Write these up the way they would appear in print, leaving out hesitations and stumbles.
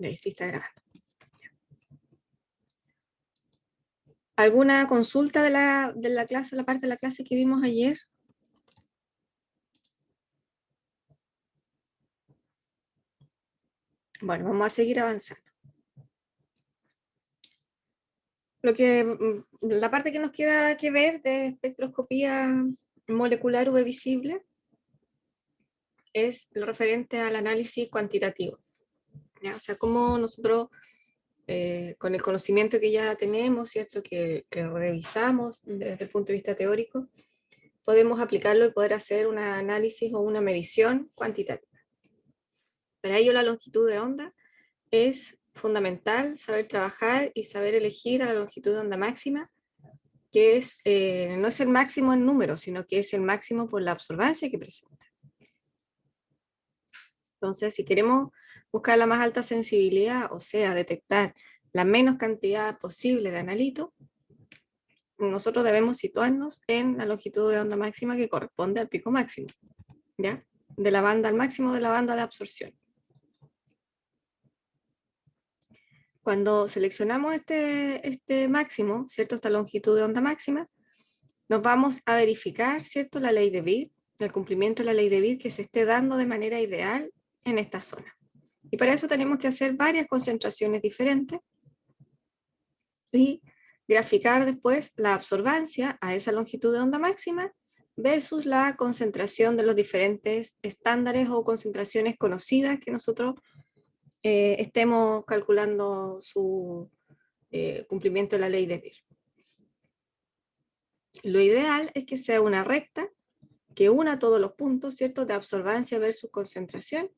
Sí está grabando. ¿Alguna consulta de la clase, la parte de la clase que vimos ayer? Bueno, vamos a seguir avanzando. La parte que nos queda que ver de espectroscopía molecular UV visible es lo referente al análisis cuantitativo. ¿Ya? O sea, cómo nosotros, con el conocimiento que ya tenemos, ¿cierto? Que revisamos desde el punto de vista teórico, podemos aplicarlo y poder hacer un análisis o una medición cuantitativa. Para ello, la longitud de onda es fundamental saber trabajar y saber elegir a la longitud de onda máxima, que es, no es el máximo en número, sino que es el máximo por la absorbancia que presenta. Entonces, si queremos buscar la más alta sensibilidad, o sea, detectar la menos cantidad posible de analito, nosotros debemos situarnos en la longitud de onda máxima que corresponde al pico máximo, ¿ya? De la banda al máximo de la banda de absorción. Cuando seleccionamos este máximo, ¿cierto? Esta longitud de onda máxima, nos vamos a verificar, ¿cierto? La ley de Beer, el cumplimiento de la ley de Beer que se esté dando de manera ideal en esta zona. Y para eso tenemos que hacer varias concentraciones diferentes y graficar después la absorbancia a esa longitud de onda máxima versus la concentración de los diferentes estándares o concentraciones conocidas que nosotros estemos calculando su cumplimiento de la ley de Beer. Lo ideal es que sea una recta que una todos los puntos, ¿cierto?, de absorbancia versus concentración.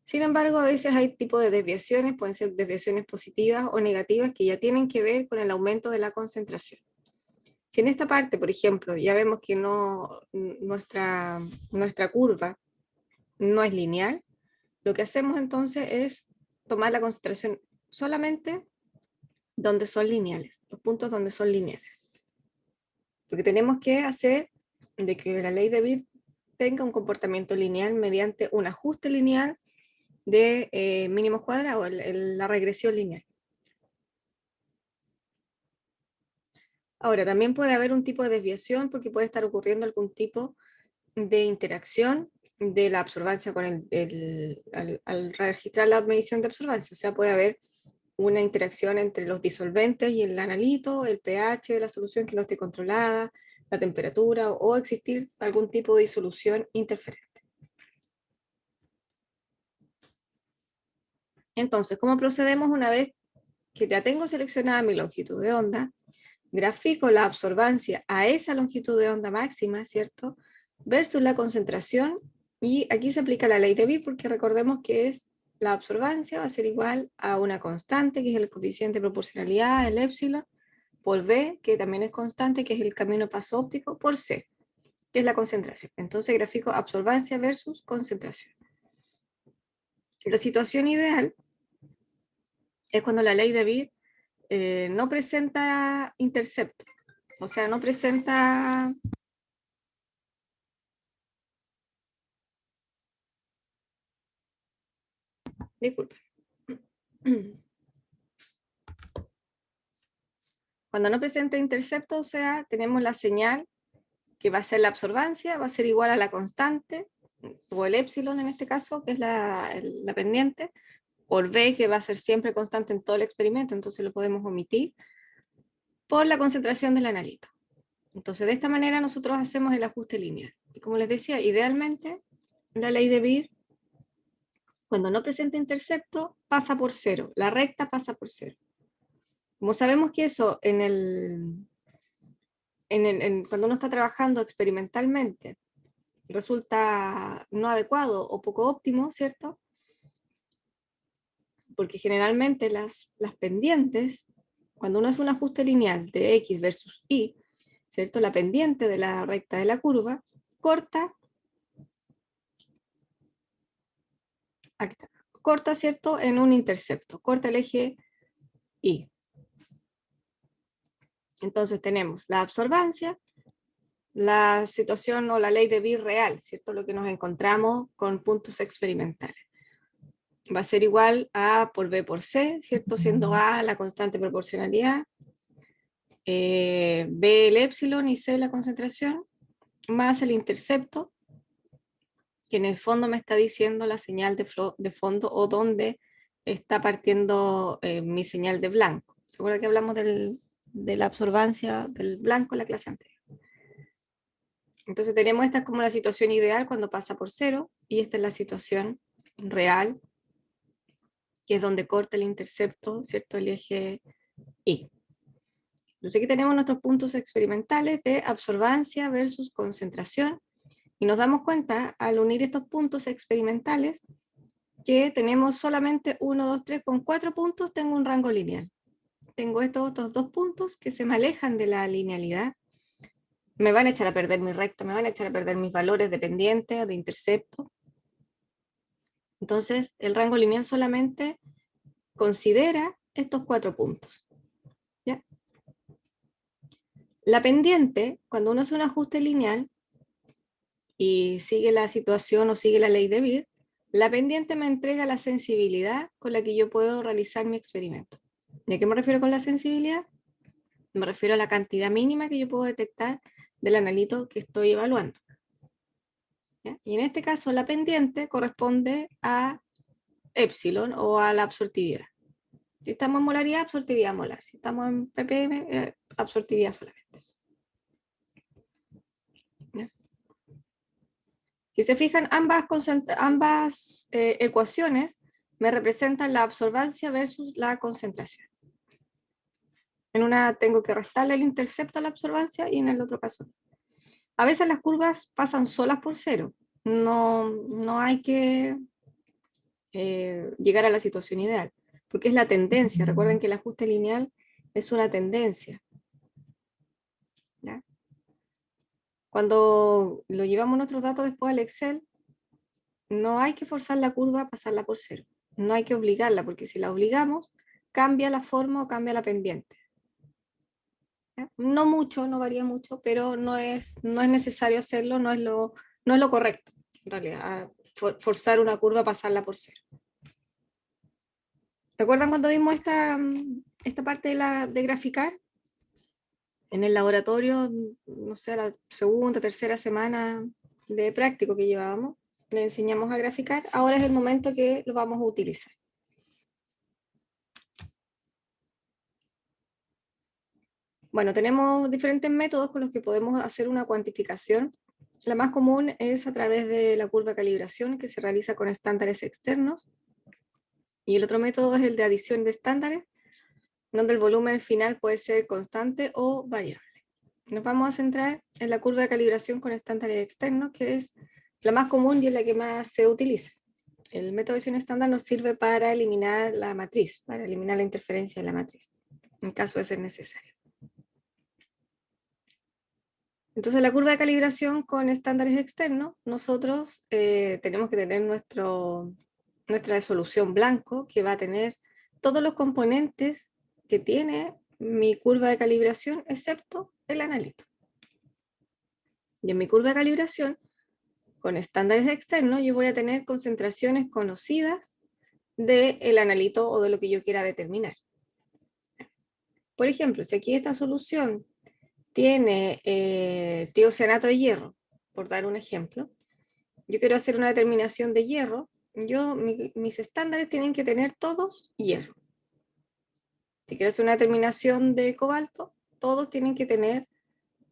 Sin embargo, a veces hay tipos de desviaciones, pueden ser desviaciones positivas o negativas que ya tienen que ver con el aumento de la concentración. Si en esta parte, por ejemplo, ya vemos que nuestra curva no es lineal, lo que hacemos entonces es tomar la concentración solamente donde son lineales, los puntos donde son lineales. Porque tenemos que hacer de que la ley de Beer tenga un comportamiento lineal mediante un ajuste lineal de mínimos cuadrados, la regresión lineal. Ahora, también puede haber un tipo de desviación porque puede estar ocurriendo algún tipo de interacción de la absorbancia con al registrar la medición de absorbancia. O sea, puede haber una interacción entre los disolventes y el analito, el pH de la solución que no esté controlada, la temperatura, o existir algún tipo de disolución interferente. Entonces, ¿cómo procedemos una vez que ya tengo seleccionada mi longitud de onda? Grafico la absorbancia a esa longitud de onda máxima, ¿cierto? Versus la concentración, y aquí se aplica la ley de Beer porque recordemos que es la absorbancia va a ser igual a una constante, que es el coeficiente de proporcionalidad, el épsilon, por B, que también es constante, que es el camino paso óptico, por C, que es la concentración. Entonces grafico absorbancia versus concentración. La situación ideal es cuando la ley de Beer no presenta intercepto, o sea, no presenta... Disculpe. Cuando no presenta intercepto, o sea, tenemos la señal que va a ser la absorbancia, va a ser igual a la constante, o el épsilon en este caso, que es la pendiente, por B, que va a ser siempre constante en todo el experimento, entonces lo podemos omitir, por la concentración del analito. Entonces, de esta manera nosotros hacemos el ajuste lineal. Y como les decía, idealmente, la ley de Beer, cuando no presenta intercepto, pasa por cero, la recta pasa por cero. Como sabemos que eso cuando uno está trabajando experimentalmente resulta no adecuado o poco óptimo, ¿cierto? Porque generalmente las pendientes, cuando uno hace un ajuste lineal de X versus Y, ¿cierto? La pendiente de la recta de la curva corta, aquí está, corta, ¿cierto? En un intercepto, corta el eje Y. Entonces tenemos la absorbancia, la situación o la ley de Beer real, ¿cierto? Lo que nos encontramos con puntos experimentales. va a ser igual a A por B por C, ¿cierto? Siendo A la constante de proporcionalidad, B el épsilon y C la concentración, más el intercepto, que en el fondo me está diciendo la señal de fondo o dónde está partiendo mi señal de blanco. ¿Se acuerda que hablamos de la absorbancia del blanco en la clase anterior? Entonces tenemos esta como la situación ideal cuando pasa por cero, y esta es la situación real, que es donde corta el intercepto, ¿cierto? El eje Y. Entonces aquí tenemos nuestros puntos experimentales de absorbancia versus concentración, y nos damos cuenta al unir estos puntos experimentales que tenemos solamente 1, 2, 3, con 4 puntos tengo un rango lineal. Tengo estos otros 2 puntos que se me alejan de la linealidad, me van a echar a perder mi recta, me van a echar a perder mis valores de pendiente, de intercepto. Entonces el rango lineal solamente considera estos 4 puntos. ¿Ya? La pendiente, cuando uno hace un ajuste lineal y sigue la situación o sigue la ley de Beer, la pendiente me entrega la sensibilidad con la que yo puedo realizar mi experimento. ¿Y a qué me refiero con la sensibilidad? Me refiero a la cantidad mínima que yo puedo detectar del analito que estoy evaluando. ¿Ya? Y en este caso la pendiente corresponde a epsilon o a la absortividad. Si estamos en molaridad, absortividad molar. Si estamos en ppm, absortividad solamente. ¿Ya? Si se fijan, ambas ecuaciones me representan la absorbancia versus la concentración. En una tengo que restarle el intercepto a la absorbancia y en el otro caso no. A veces las curvas pasan solas por cero. No hay que llegar a la situación ideal, porque es la tendencia. Recuerden que el ajuste lineal es una tendencia. ¿Ya? Cuando lo llevamos nuestros datos después al Excel, no hay que forzar la curva a pasarla por cero. No hay que obligarla, porque si la obligamos, cambia la forma o cambia la pendiente. ¿Ya? No mucho, no varía mucho, pero no es necesario hacerlo, no es lo correcto, en realidad, forzar una curva a pasarla por cero. ¿Recuerdan cuando vimos esta parte de graficar? En el laboratorio, no sé, la segunda, tercera semana de práctico que llevábamos, le enseñamos a graficar. Ahora es el momento que lo vamos a utilizar. Bueno, tenemos diferentes métodos con los que podemos hacer una cuantificación. La más común es a través de la curva de calibración, que se realiza con estándares externos. Y el otro método es el de adición de estándares, donde el volumen final puede ser constante o variable. Nos vamos a centrar en la curva de calibración con estándares externos, que es la más común y es la que más se utiliza. El método de adición estándar nos sirve para eliminar la matriz, para eliminar la interferencia de la matriz, en caso de ser necesario. Entonces, la curva de calibración con estándares externos, nosotros tenemos que tener nuestra solución blanco, que va a tener todos los componentes que tiene mi curva de calibración, excepto el analito. Y en mi curva de calibración, con estándares externos, yo voy a tener concentraciones conocidas del analito o de lo que yo quiera determinar. Por ejemplo, si aquí esta solución tiene tiocianato de hierro, por dar un ejemplo, yo quiero hacer una determinación de hierro, mis estándares tienen que tener todos hierro. Si quiero hacer una determinación de cobalto, todos tienen que tener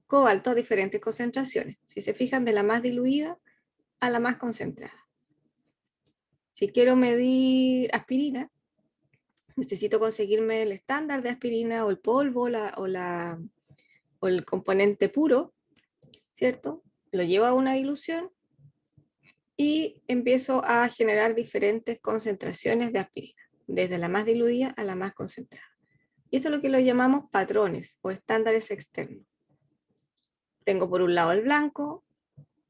cobalto a diferentes concentraciones. Si se fijan, de la más diluida a la más concentrada. Si quiero medir aspirina, necesito conseguirme el estándar de aspirina o el polvo o el componente puro, ¿cierto? Lo llevo a una dilución y empiezo a generar diferentes concentraciones de aspirina, desde la más diluida a la más concentrada. Y esto es lo que lo llamamos patrones o estándares externos. Tengo por un lado el blanco,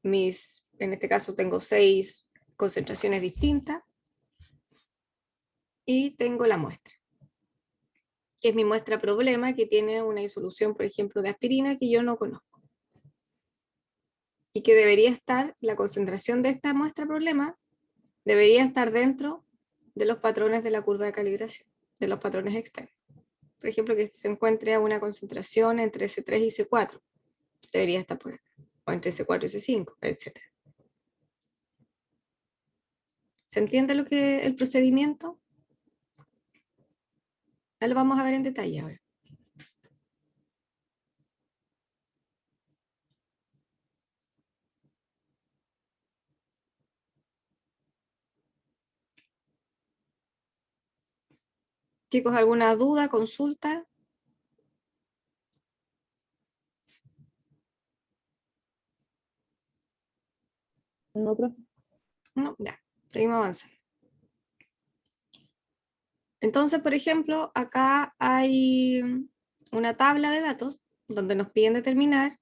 en este caso tengo 6 concentraciones distintas, y tengo la muestra, que es mi muestra problema, que tiene una disolución, por ejemplo, de aspirina que yo no conozco. Y que debería estar, la concentración de esta muestra problema, debería estar dentro de los patrones de la curva de calibración, de los patrones externos. Por ejemplo, que se encuentre a una concentración entre C3 y C4. Debería estar por acá. O entre C4 y C5, etc. ¿Se entiende el procedimiento? Ya lo vamos a ver en detalle ahora. Chicos, ¿alguna duda, consulta? No, profe. No, ya, seguimos avanzando. Entonces, por ejemplo, acá hay una tabla de datos donde nos piden determinar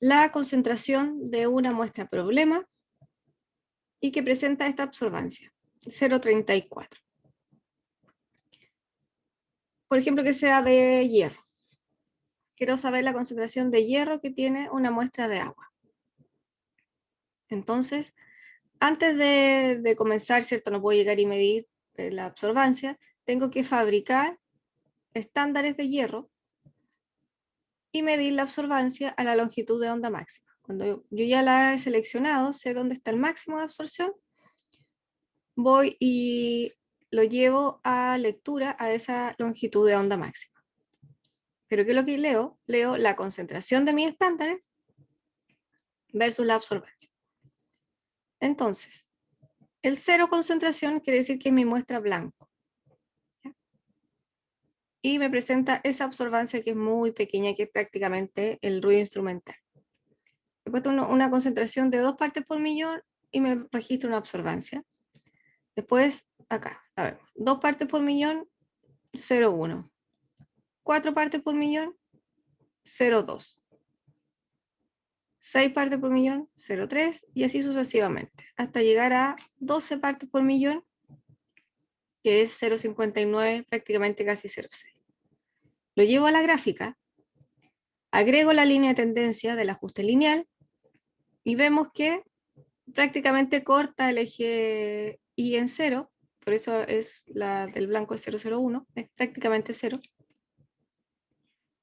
la concentración de una muestra problema y que presenta esta absorbancia, 0,34. Por ejemplo, que sea de hierro. Quiero saber la concentración de hierro que tiene una muestra de agua. Entonces, antes de comenzar, ¿cierto? No puedo llegar y medir la absorbancia, tengo que fabricar estándares de hierro y medir la absorbancia a la longitud de onda máxima. Cuando yo ya la he seleccionado, sé dónde está el máximo de absorción, voy y lo llevo a lectura a esa longitud de onda máxima. Pero ¿qué es lo que leo? Leo la concentración de mis estándares versus la absorbancia. Entonces, el cero concentración quiere decir que es mi muestra blanco. ¿Ya? Y me presenta esa absorbancia que es muy pequeña, que es prácticamente el ruido instrumental. He puesto una concentración de 2 partes por millón y me registra una absorbancia. Después, acá, a ver, 2 partes por millón, 0,1. 4 partes por millón, 0,2. 6 partes por millón, 0,3 y así sucesivamente, hasta llegar a 12 partes por millón, que es 0,59, prácticamente casi 0,6. Lo llevo a la gráfica, agrego la línea de tendencia del ajuste lineal y vemos que prácticamente corta el eje Y en 0, por eso es la del blanco es 0,01, es prácticamente 0,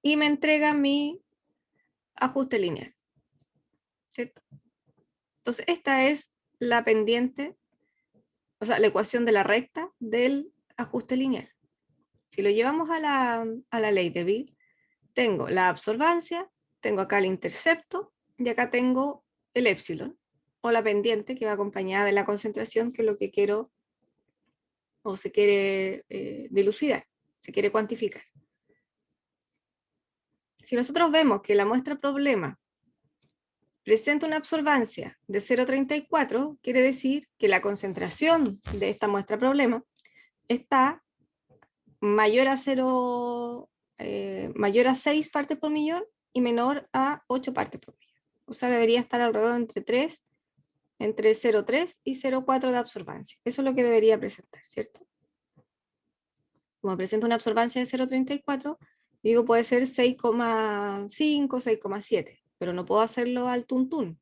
y me entrega mi ajuste lineal, ¿cierto? Entonces esta es la pendiente, o sea, la ecuación de la recta del ajuste lineal. Si lo llevamos a la ley de Bill, tengo la absorbancia, tengo acá el intercepto y acá tengo el épsilon, o la pendiente que va acompañada de la concentración, que es lo que quiero o se quiere dilucidar, se quiere cuantificar. Si nosotros vemos que la muestra problema presenta una absorbancia de 0,34, quiere decir que la concentración de esta muestra problema está mayor a 6 partes por millón y menor a 8 partes por millón. O sea, debería estar alrededor entre 0,3 y 0,4 de absorbancia. Eso es lo que debería presentar, ¿cierto? Como presenta una absorbancia de 0,34, digo puede ser 6,5, 6,7, pero no puedo hacerlo al tuntún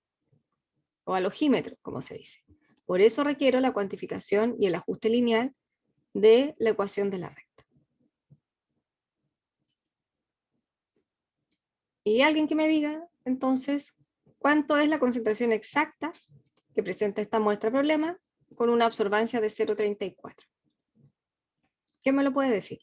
o al ojímetro, como se dice. Por eso requiero la cuantificación y el ajuste lineal de la ecuación de la recta. Y alguien que me diga, entonces, cuánto es la concentración exacta que presenta esta muestra problema con una absorbancia de 0,34. ¿Quién me lo puede decir?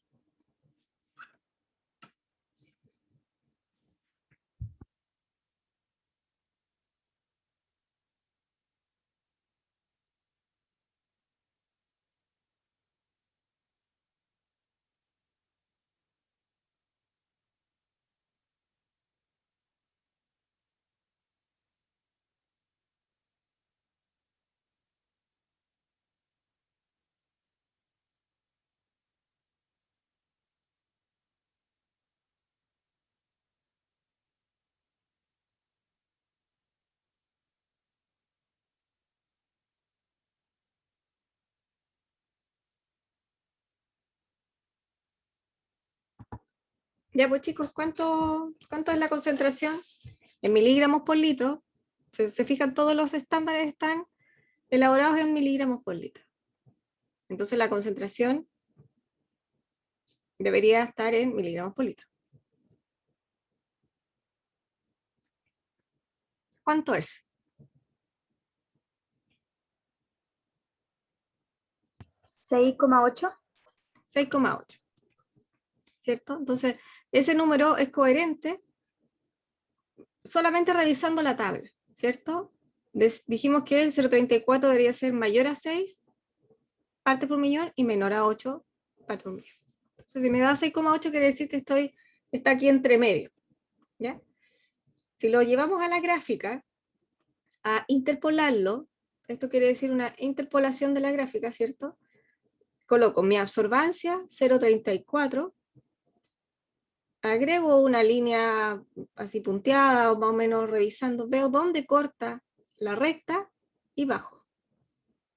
Ya pues chicos, ¿cuánto es la concentración? En miligramos por litro. Se fijan, todos los estándares están elaborados en miligramos por litro. Entonces la concentración debería estar en miligramos por litro. ¿Cuánto es? 6,8. 6,8. ¿Cierto? Entonces, ese número es coherente solamente revisando la tabla, ¿cierto? Dijimos que el 0,34 debería ser mayor a 6 partes por millón y menor a 8 partes por millón. Entonces, si me da 6,8 quiere decir que está aquí entre medio, ¿ya? Si lo llevamos a la gráfica, a interpolarlo, esto quiere decir una interpolación de la gráfica, ¿cierto? Coloco mi absorbancia, 0,34, agrego una línea así punteada o más o menos revisando, veo dónde corta la recta y bajo.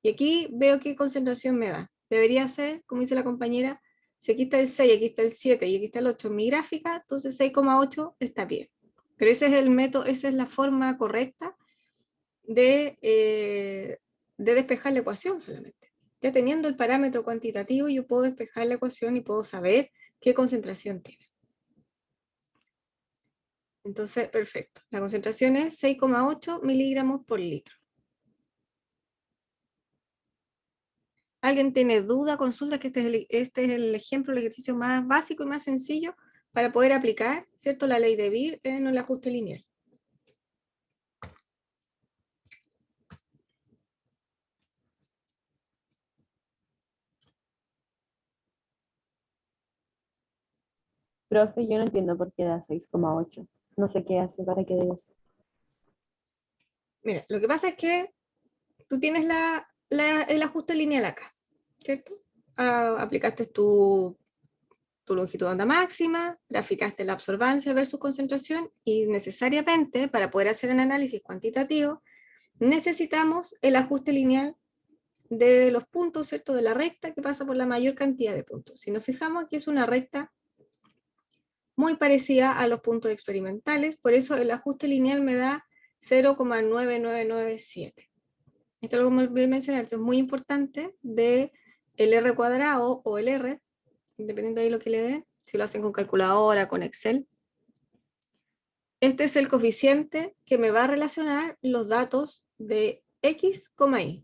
Y aquí veo qué concentración me da. Debería ser, como dice la compañera, si aquí está el 6, aquí está el 7 y aquí está el 8 en mi gráfica, entonces 6,8 está bien. Pero ese es el método, esa es la forma correcta de despejar la ecuación solamente. Ya teniendo el parámetro cuantitativo, yo puedo despejar la ecuación y puedo saber qué concentración tiene. Entonces, perfecto. La concentración es 6,8 miligramos por litro. ¿Alguien tiene duda, consulta? Que este es el ejemplo, el ejercicio más básico y más sencillo para poder aplicar, ¿cierto?, la ley de Beer en el ajuste lineal. Profe, yo no entiendo por qué da 6,8. No sé qué hace para que dé eso. Mira, lo que pasa es que tú tienes el ajuste lineal acá, ¿cierto? Aplicaste tu longitud de onda máxima, graficaste la absorbancia versus concentración y necesariamente para poder hacer un análisis cuantitativo necesitamos el ajuste lineal de los puntos, ¿cierto? De la recta que pasa por la mayor cantidad de puntos. Si nos fijamos aquí es una recta muy parecida a los puntos experimentales, por eso el ajuste lineal me da 0,9997. Esto es algo que voy a mencionar, esto es muy importante de el R cuadrado o el R, dependiendo de lo que le den, si lo hacen con calculadora, con Excel. Este es el coeficiente que me va a relacionar los datos de X, Y.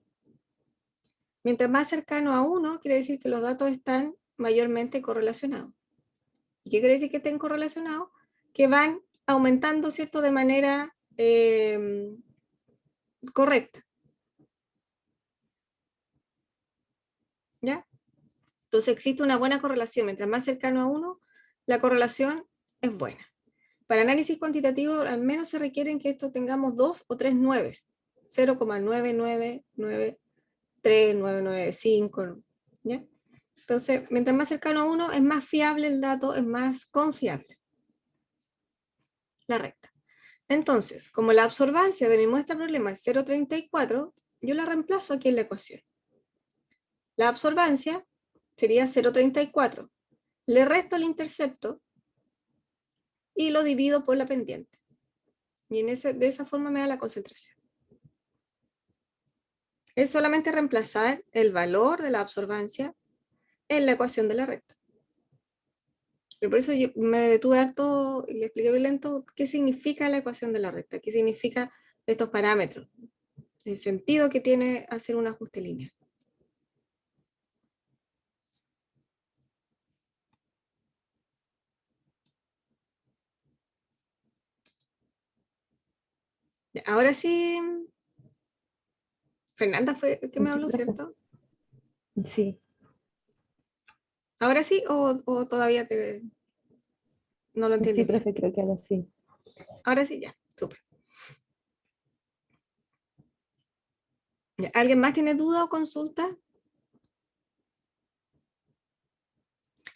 Mientras más cercano a 1, quiere decir que los datos están mayormente correlacionados. ¿Y qué quiere decir que estén correlacionados? Que van aumentando, ¿cierto?, de manera correcta. ¿Ya? Entonces existe una buena correlación. Mientras más cercano a 1, la correlación es buena. Para análisis cuantitativo, al menos se requieren que esto tengamos 2 o 3 nueves. 0,9993995, ¿ya? Entonces, mientras más cercano a 1, es más fiable el dato, es más confiable la recta. Entonces, como la absorbancia de mi muestra problema es 0,34, yo la reemplazo aquí en la ecuación. La absorbancia sería 0,34. Le resto el intercepto y lo divido por la pendiente. Y de esa forma me da la concentración. Es solamente reemplazar el valor de la absorbancia en la ecuación de la recta. Pero por eso yo me detuve harto y le expliqué bien lento qué significa la ecuación de la recta, qué significa estos parámetros, el sentido que tiene hacer un ajuste lineal. Ahora sí, Fernanda fue que me Sí, habló, profe. ¿cierto? Sí. ¿Ahora sí o todavía no lo Sí, entiendes bien? profe, creo que ahora sí. Ahora sí, ya, súper. ¿Alguien más tiene duda o consulta?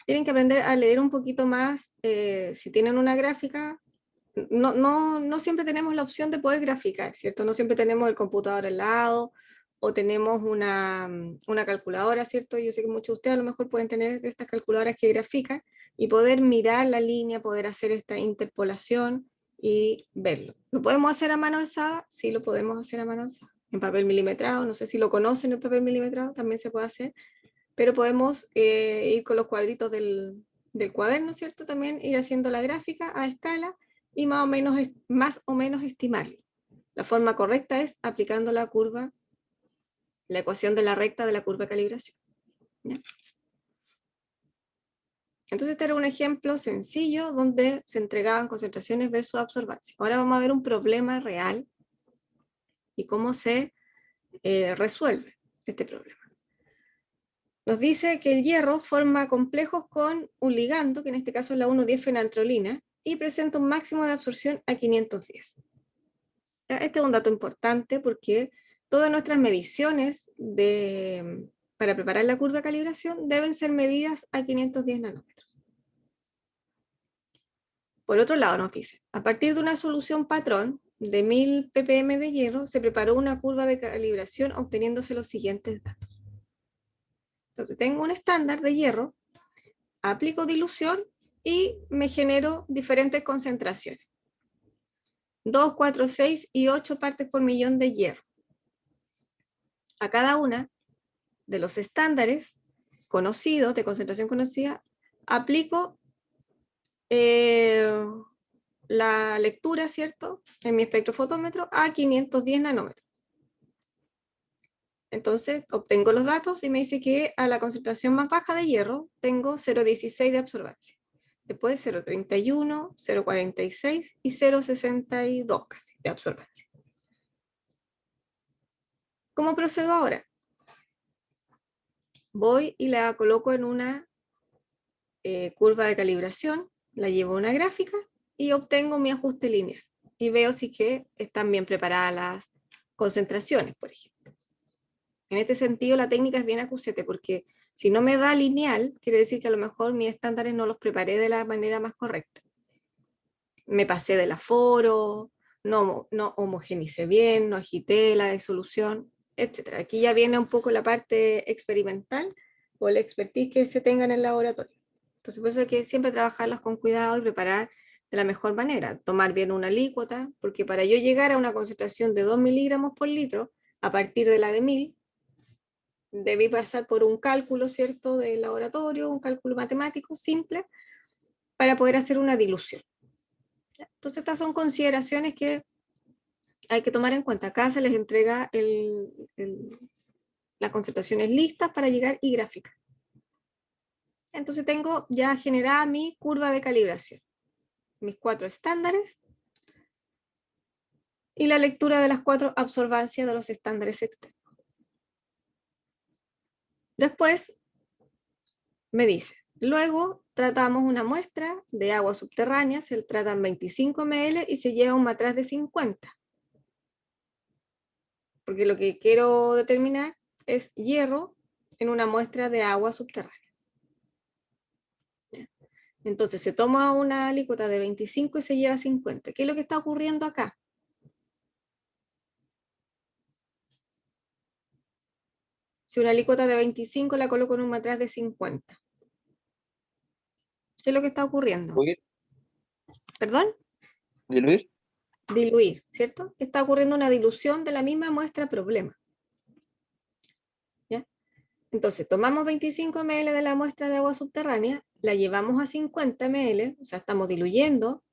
Tienen que aprender a leer un poquito más. Si tienen una gráfica, no siempre tenemos la opción de poder graficar, ¿cierto? No siempre tenemos el computador al lado o tenemos una calculadora, ¿cierto? Yo sé que muchos de ustedes a lo mejor pueden tener estas calculadoras que grafican y poder mirar la línea, poder hacer esta interpolación y verlo. ¿Lo podemos hacer a mano alzada? Sí, lo podemos hacer a mano alzada. En papel milimetrado, no sé si lo conocen, el papel milimetrado también se puede hacer. pero podemos ir con los cuadritos del cuaderno, ¿cierto? También ir haciendo la gráfica a escala y más o menos estimarlo. La forma correcta es aplicando la ecuación de la recta de la curva de calibración. ¿Ya? Entonces este era un ejemplo sencillo donde se entregaban concentraciones versus absorbancia. Ahora vamos a ver un problema real y cómo se resuelve este problema. Nos dice que el hierro forma complejos con un ligando, que en este caso es la 1,10-fenantrolina, y presenta un máximo de absorción a 510. Este es un dato importante porque todas nuestras mediciones para preparar la curva de calibración deben ser medidas a 510 nanómetros. Por otro lado nos dice, a partir de una solución patrón de 1000 ppm de hierro, se preparó una curva de calibración obteniéndose los siguientes datos. Entonces tengo un estándar de hierro, aplico dilución y me genero diferentes concentraciones. 2, 4, 6 y 8 partes por millón de hierro. A cada una de los estándares conocidos, de concentración conocida, aplico la lectura, ¿cierto?, en mi espectrofotómetro a 510 nanómetros. Entonces obtengo los datos y me dice que a la concentración más baja de hierro tengo 0,16 de absorbancia. Después 0,31, 0,46 y 0,62 casi de absorbancia. ¿Cómo procedo ahora? Voy y la coloco en una curva de calibración, la llevo a una gráfica y obtengo mi ajuste lineal. Y veo si que están bien preparadas las concentraciones, por ejemplo. En este sentido, la técnica es bien acusete, porque si no me da lineal, quiere decir que a lo mejor mis estándares no los preparé de la manera más correcta. Me pasé del aforo, no homogenicé bien, no agité la disolución, etc. Aquí ya viene un poco la parte experimental o el expertise que se tenga en el laboratorio. Entonces, por eso hay que siempre trabajarlas con cuidado y preparar de la mejor manera. Tomar bien una alícuota, porque para yo llegar a una concentración de 2 miligramos por litro, a partir de la de 1000, debí pasar por un cálculo, ¿cierto?, de laboratorio, un cálculo matemático simple, para poder hacer una dilución. Entonces, estas son consideraciones que hay que tomar en cuenta. Acá se les entrega las concentraciones listas para llegar y graficar. Entonces tengo ya generada mi curva de calibración, mis 4 estándares y la lectura de las 4 absorbancias de los estándares externos. Después me dice, luego tratamos una muestra de agua subterránea, se tratan 25 ml y se lleva un matraz de 50. Porque lo que quiero determinar es hierro en una muestra de agua subterránea. Entonces se toma una alícuota de 25 y se lleva 50. ¿Qué es lo que está ocurriendo acá? Si una alícuota de 25 la coloco en un matraz de 50. ¿Qué es lo que está ocurriendo? ¿Diluir? ¿Perdón? ¿Diluir? Diluir, ¿cierto? Está ocurriendo una dilución de la misma muestra problema. ¿Ya? Entonces, tomamos 25 ml de la muestra de agua subterránea, la llevamos a 50 ml, o sea, estamos diluyendo,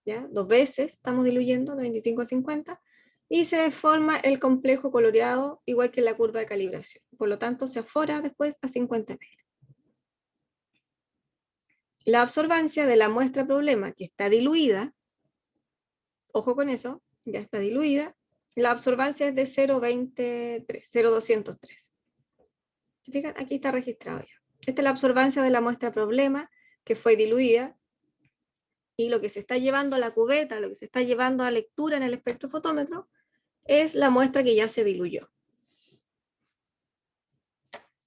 ¿ya? 2 veces estamos diluyendo de 25 a 50, y se forma el complejo coloreado igual que en la curva de calibración. Por lo tanto, se afora después a 50 ml. La absorbancia de la muestra problema que está diluida, ojo con eso, ya está diluida, la absorbancia es de 0,23, 0,203. ¿Se fijan? Aquí está registrado ya. Esta es la absorbancia de la muestra problema que fue diluida, y lo que se está llevando a la cubeta, lo que se está llevando a lectura en el espectrofotómetro, es la muestra que ya se diluyó.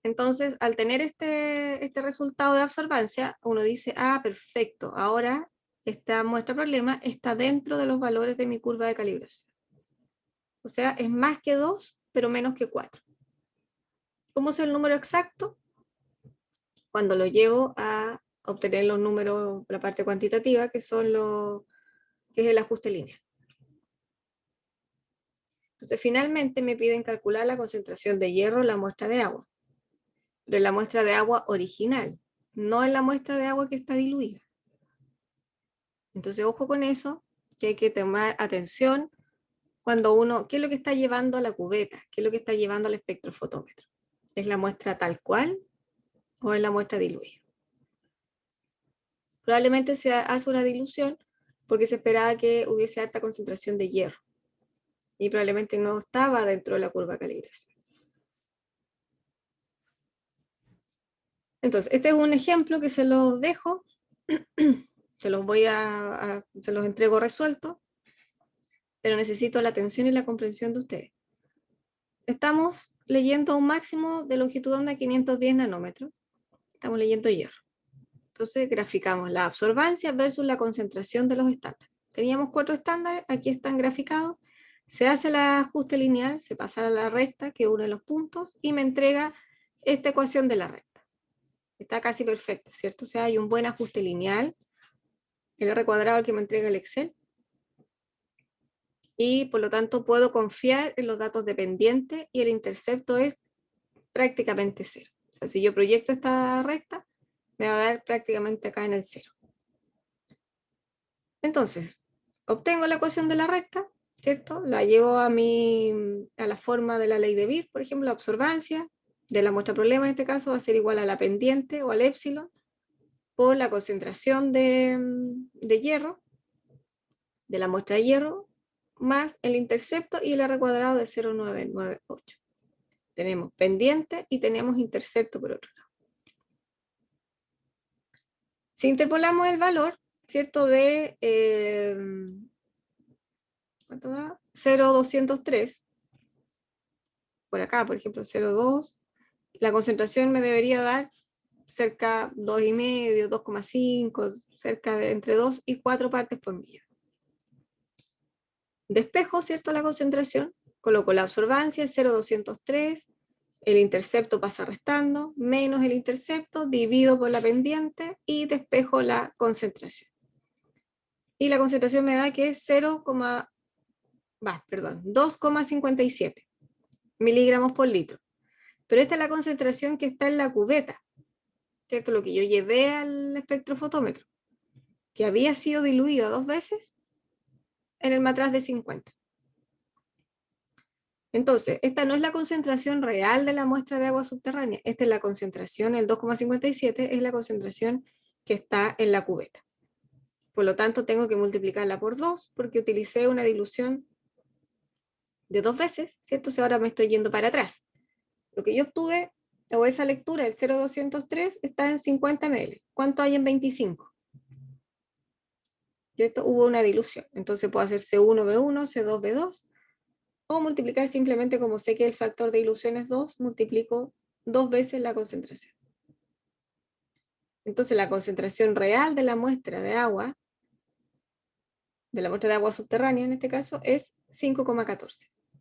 Entonces, al tener este resultado de absorbancia, uno dice, ah, perfecto, ahora esta muestra problema está dentro de los valores de mi curva de calibración. O sea, es más que 2, pero menos que 4. ¿Cómo es el número exacto? Cuando lo llevo a obtener los números, la parte cuantitativa, que es el ajuste lineal. Entonces, finalmente me piden calcular la concentración de hierro en la muestra de agua. pero en la muestra de agua original, no en la muestra de agua que está diluida. Entonces, ojo con eso, que hay que tomar atención cuando uno, ¿qué es lo que está llevando a la cubeta? ¿Qué es lo que está llevando al espectrofotómetro? ¿Es la muestra tal cual o es la muestra diluida? Probablemente se hace una dilución porque se esperaba que hubiese alta concentración de hierro y probablemente no estaba dentro de la curva de calibración. Entonces, este es un ejemplo que se los dejo, se los entrego resuelto, pero necesito la atención y la comprensión de ustedes. Estamos leyendo un máximo de longitud de onda 510 nanómetros. Estamos leyendo hierro. Entonces graficamos la absorbancia versus la concentración de los estándares. Teníamos 4 estándares, aquí están graficados. Se hace el ajuste lineal, se pasa a la recta que une los puntos y me entrega esta ecuación de la recta. Está casi perfecta, ¿cierto? O sea, hay un buen ajuste lineal. El R cuadrado que me entrega el Excel. Y por lo tanto puedo confiar en los datos dependientes y el intercepto es prácticamente cero. O sea, si yo proyecto esta recta, me va a dar prácticamente acá en el cero. Entonces, obtengo la ecuación de la recta, ¿cierto? La llevo a la forma de la ley de Beer, por ejemplo, la absorbancia de la muestra problema en este caso va a ser igual a la pendiente o al épsilon por la concentración de hierro, de la muestra de hierro, más el intercepto y el R cuadrado de 0,998. Tenemos pendiente y tenemos intercepto por otro lado. Si interpolamos el valor, ¿cierto? De ¿cuánto da? 0,203. Por acá, por ejemplo, 0,2. La concentración me debería dar cerca 2,5, 2,5, cerca de entre 2 y 4 partes por millón. Despejo, ¿cierto? La concentración, coloco la absorbancia, 0,203, el intercepto pasa restando, menos el intercepto, divido por la pendiente y despejo la concentración. Y la concentración me da que es 2,57 miligramos por litro. Pero esta es la concentración que está en la cubeta, ¿cierto? Lo que yo llevé al espectrofotómetro, que había sido diluido 2 veces en el matraz de 50. Entonces, esta no es la concentración real de la muestra de agua subterránea, esta es la concentración, el 2,57 es la concentración que está en la cubeta. Por lo tanto, tengo que multiplicarla por 2 porque utilicé una dilución de 2 veces, ¿cierto? O sea, ahora me estoy yendo para atrás. Lo que yo obtuve, o esa lectura, el 0,203, está en 50 ml. ¿Cuánto hay en 25? ¿Cierto? Hubo una dilución. Entonces puedo hacer C1V1, C2V2, o multiplicar simplemente, como sé que el factor de dilución es 2, multiplico 2 veces la concentración. Entonces la concentración real de la muestra de agua, subterránea en este caso, es 5,14. O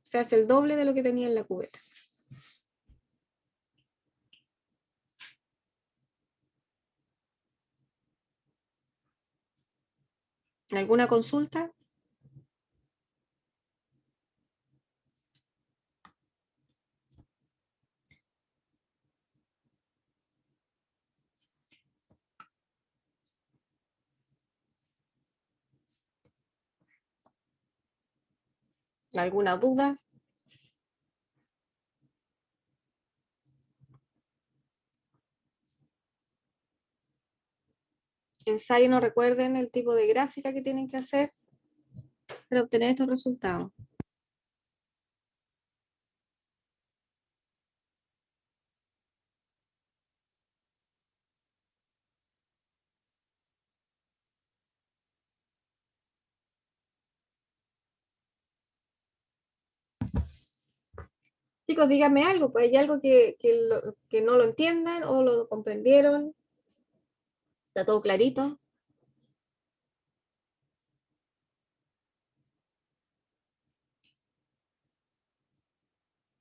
sea, es el doble de lo que tenía en la cubeta. ¿Alguna consulta? ¿Alguna duda? Ensayo, no recuerden el tipo de gráfica que tienen que hacer para obtener estos resultados. Chicos, díganme algo, pues hay algo que no lo entiendan o lo comprendieron. ¿Está todo clarito?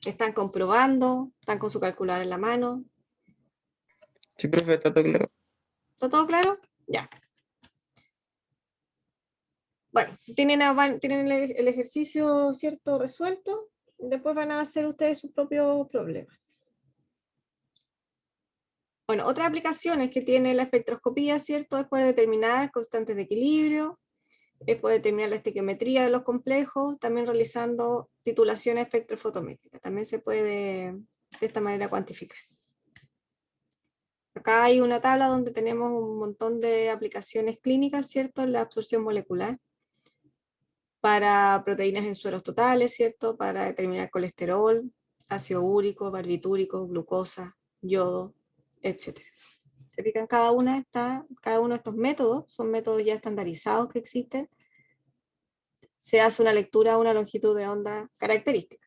¿Están comprobando? ¿Están con su calculadora en la mano? Sí, profe, está todo claro. ¿Está todo claro? Ya. Bueno, tienen el ejercicio, ¿cierto?, resuelto. Después van a hacer ustedes sus propios problemas. Bueno, otras aplicaciones que tiene la espectroscopía, ¿cierto? Es poder determinar constantes de equilibrio, es poder determinar la estequiometría de los complejos, también realizando titulaciones espectrofotométricas. También se puede de esta manera cuantificar. Acá hay una tabla donde tenemos un montón de aplicaciones clínicas, ¿cierto? En la absorción molecular para proteínas en sueros totales, ¿cierto? Para determinar colesterol, ácido úrico, barbitúrico, glucosa, yodo, etc. Se fijan, cada uno de estos métodos, son métodos ya estandarizados que existen, se hace una lectura a una longitud de onda característica.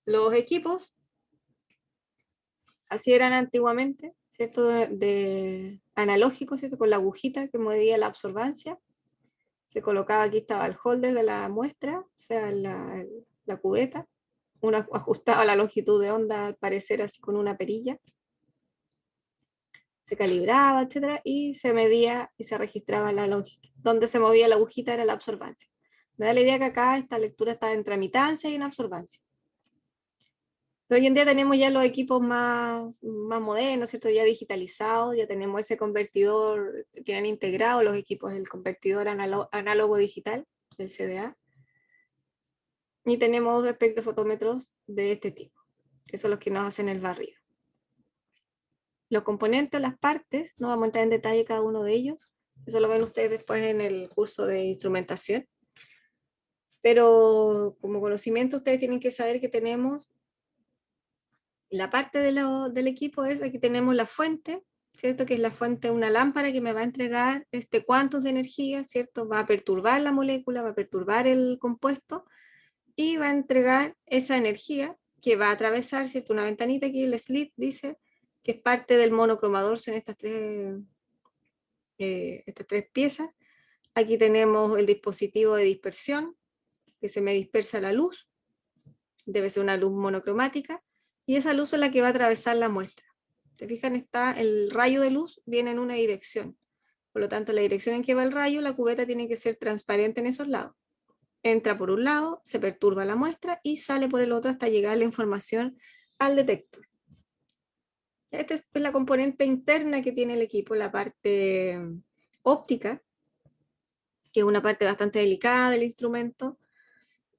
Los equipos, así eran antiguamente, ¿cierto? De analógicos, ¿cierto? Con la agujita que medía la absorbancia. Se colocaba, aquí estaba el holder de la muestra, o sea, la cubeta. Uno ajustaba la longitud de onda, al parecer así con una perilla. Se calibraba, etcétera, y se medía y se registraba la longitud. Donde se movía la agujita era la absorbancia. Me da la idea que acá esta lectura está en tramitancia y en absorbancia. Pero hoy en día tenemos ya los equipos más modernos, ¿cierto? Ya digitalizados, ya tenemos ese convertidor, tienen integrado los equipos el convertidor análogo digital, el CDA, y tenemos espectrofotómetros de este tipo, que son los que nos hacen el barrido. Los componentes, las partes, no vamos a entrar en detalle cada uno de ellos, eso lo ven ustedes después en el curso de instrumentación, pero como conocimiento ustedes tienen que saber que tenemos la parte del equipo es, aquí tenemos la fuente, ¿cierto? Que es la fuente de una lámpara que me va a entregar cuantos de energía, ¿cierto? Va a perturbar la molécula, va a perturbar el compuesto y va a entregar esa energía que va a atravesar, ¿cierto? Una ventanita aquí, el slit dice, que es parte del monocromador, son estas tres piezas. Aquí tenemos el dispositivo de dispersión, que se me dispersa la luz, debe ser una luz monocromática, y esa luz es la que va a atravesar la muestra. ¿Te fijan? El rayo de luz viene en una dirección. Por lo tanto, la dirección en que va el rayo, la cubeta tiene que ser transparente en esos lados. Entra por un lado, se perturba la muestra y sale por el otro hasta llegar la información al detector. Esta es la componente interna que tiene el equipo, la parte óptica, que es una parte bastante delicada del instrumento.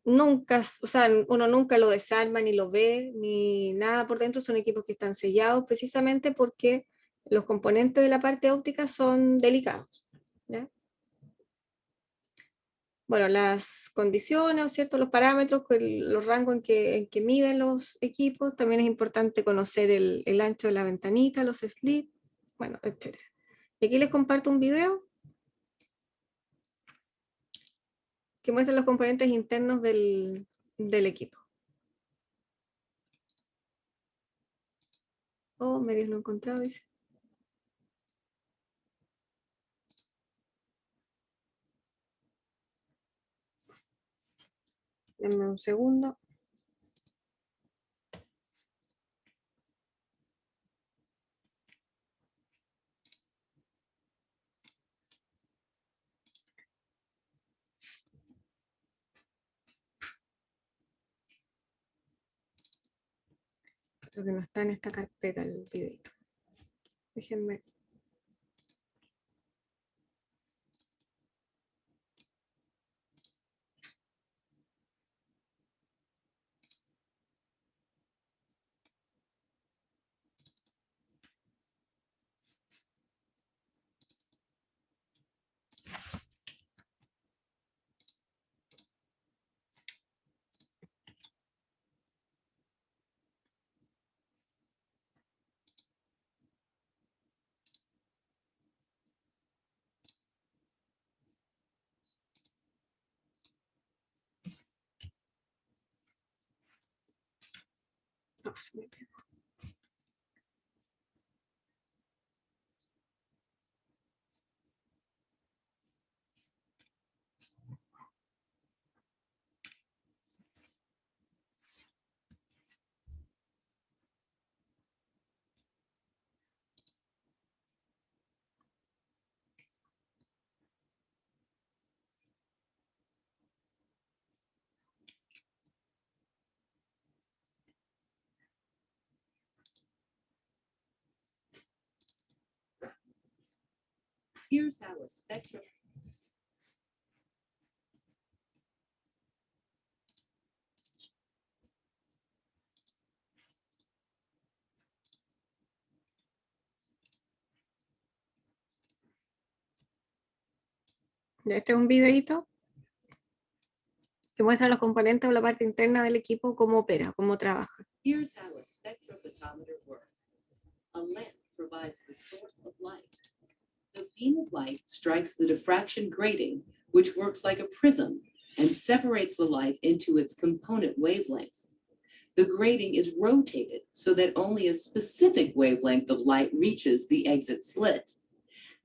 Nunca, o sea, uno nunca lo desarma ni lo ve, ni nada por dentro, son equipos que están sellados precisamente porque los componentes de la parte óptica son delicados, ¿ya? Bueno, las condiciones, ¿cierto? Los parámetros, los rangos en que miden los equipos, también es importante conocer el ancho de la ventanita, los slits, bueno, etc. Y aquí les comparto un video que muestra los componentes internos del equipo. Oh, medios no encontrado, dice. Denme un segundo. Creo que no está en esta carpeta el videito. Déjenme. No, se me pegó. Here's how a spectrum. Este es un videito que muestra los componentes o la parte interna del equipo, cómo opera, cómo trabaja. Here's how a spectrophotometer works. A lamp provides the source of light. The beam of light strikes the diffraction grating, which works like a prism and separates the light into its component wavelengths. The grating is rotated so that only a specific wavelength of light reaches the exit slit.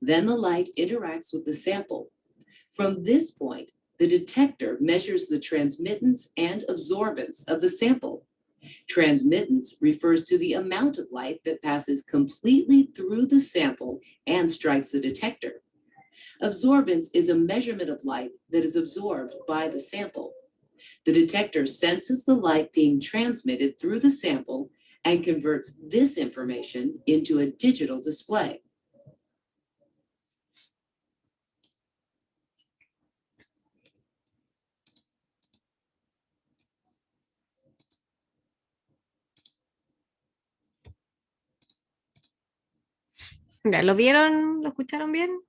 Then the light interacts with the sample. From this point, the detector measures the transmittance and absorbance of the sample. Transmittance refers to the amount of light that passes completely through the sample and strikes the detector. Absorbance is a measurement of light that is absorbed by the sample. The detector senses the light being transmitted through the sample and converts this information into a digital display. Ya, ¿lo vieron? ¿Lo escucharon bien?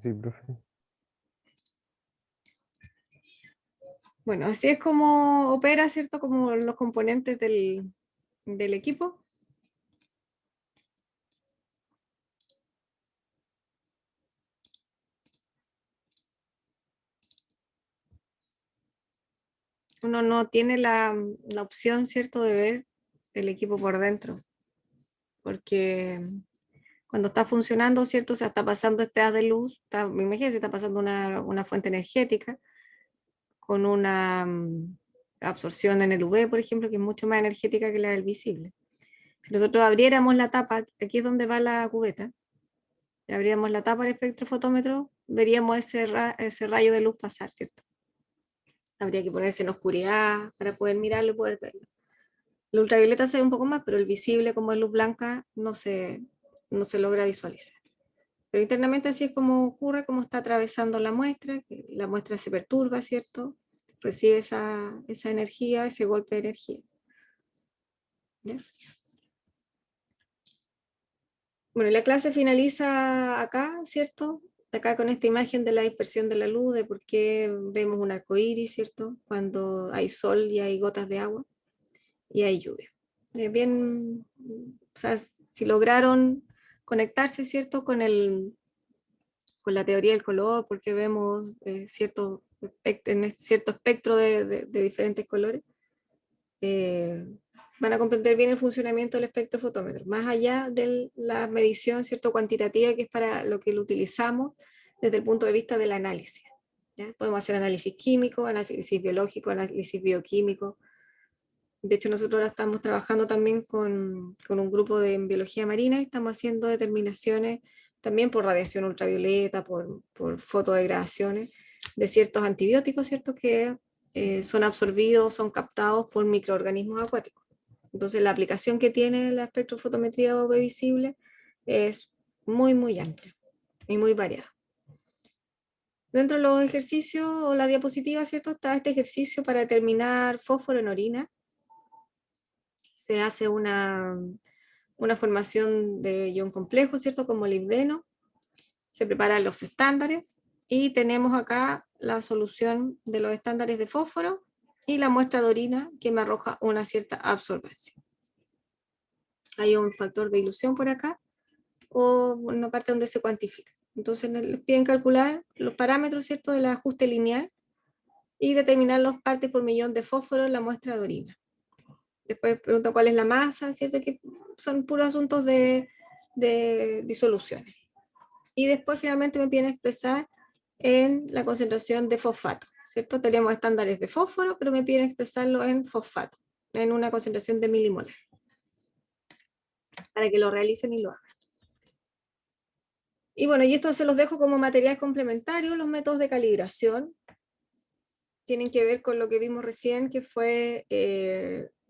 Sí, profe. Bueno, así es como opera, ¿cierto? Como los componentes del equipo. Uno no tiene la opción, ¿cierto?, de ver el equipo por dentro, porque cuando está funcionando, ¿cierto?, o sea, está pasando este haz de luz, imagínense, está pasando una fuente energética con una absorción en el UV, por ejemplo, que es mucho más energética que la del visible. Si nosotros abriéramos la tapa, aquí es donde va la cubeta, y abriéramos la tapa del espectrofotómetro, veríamos ese rayo de luz pasar, ¿cierto? Habría que ponerse en oscuridad para poder mirarlo y poder verlo. El ultravioleta se ve un poco más, pero el visible, como es luz blanca, no se logra visualizar. Pero internamente así es como ocurre, como está atravesando la muestra, que la muestra se perturba, ¿cierto? Recibe esa energía, ese golpe de energía. ¿Ya? Bueno, la clase finaliza acá, ¿cierto? Acá con esta imagen de la dispersión de la luz, de por qué vemos un arco iris, ¿cierto? Cuando hay sol y hay gotas de agua y hay lluvia. Bien, o sea, si lograron conectarse, ¿cierto? Con la teoría del color, porque vemos cierto espectro de diferentes colores, van a comprender bien el funcionamiento del espectrofotómetro, más allá de la medición, ¿cierto?, cuantitativa, que es para lo que lo utilizamos desde el punto de vista del análisis. ¿Ya? Podemos hacer análisis químico, análisis biológico, análisis bioquímico. De hecho, nosotros ahora estamos trabajando también con un grupo de biología marina y estamos haciendo determinaciones también por radiación ultravioleta, por fotodegradaciones de ciertos antibióticos, ¿cierto?, que son absorbidos, son captados por microorganismos acuáticos. Entonces, la aplicación que tiene la espectrofotometría UV visible es muy, muy amplia y muy variada. Dentro de los ejercicios o la diapositiva, ¿cierto?, está este ejercicio para determinar fósforo en orina. Se hace una formación de ion complejo, ¿cierto?, como molibdeno. Se preparan los estándares y tenemos acá la solución de los estándares de fósforo y la muestra de orina que me arroja una cierta absorbancia. Hay un factor de dilución por acá o una parte donde se cuantifica. Entonces les piden calcular los parámetros, ¿cierto?, del ajuste lineal y determinar los partes por millón de fósforo en la muestra de orina. Después pregunto cuál es la masa, ¿cierto?, que son puros asuntos de disoluciones. Y después finalmente me piden expresar en la concentración de fosfato, ¿cierto? Tenemos estándares de fósforo, pero me piden expresarlo en fosfato, en una concentración de milimolar, para que lo realicen y lo hagan. Y bueno, y esto se los dejo como material complementario. Los métodos de calibración tienen que ver con lo que vimos recién, que fue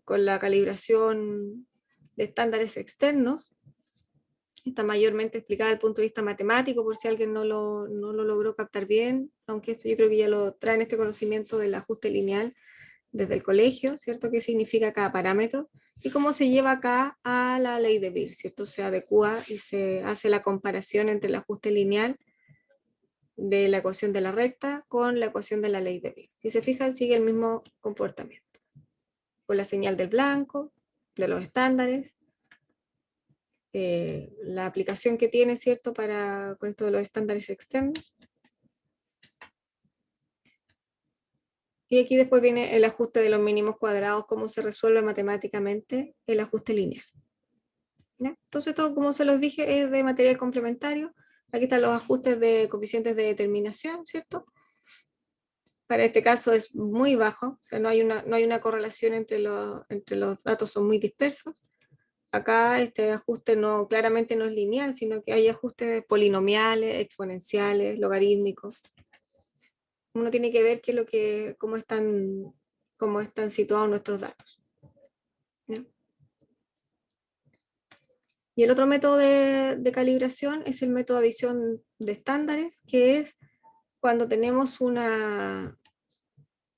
con la calibración de estándares externos. Está mayormente explicada desde el punto de vista matemático, por si alguien no lo logró captar bien, aunque esto yo creo que ya lo traen este conocimiento del ajuste lineal desde el colegio, ¿cierto? ¿Qué significa cada parámetro? Y cómo se lleva acá a la ley de Beer, ¿cierto? Se adecua y se hace la comparación entre el ajuste lineal de la ecuación de la recta con la ecuación de la ley de Beer. Si se fijan, sigue el mismo comportamiento. Con la señal del blanco, de los estándares, la aplicación que tiene, ¿cierto? Con esto de los estándares externos. Y aquí después viene el ajuste de los mínimos cuadrados, cómo se resuelve matemáticamente el ajuste lineal. ¿Ya? Entonces todo, como se los dije, es de material complementario. Aquí están los ajustes de coeficientes de determinación, ¿cierto? Para este caso es muy bajo, o sea, no hay una correlación entre los datos, son muy dispersos. Acá este ajuste claramente no es lineal, sino que hay ajustes polinomiales, exponenciales, logarítmicos. Uno tiene que ver cómo están situados nuestros datos. ¿Ya? Y el otro método de calibración es el método de adición de estándares, que es cuando tenemos una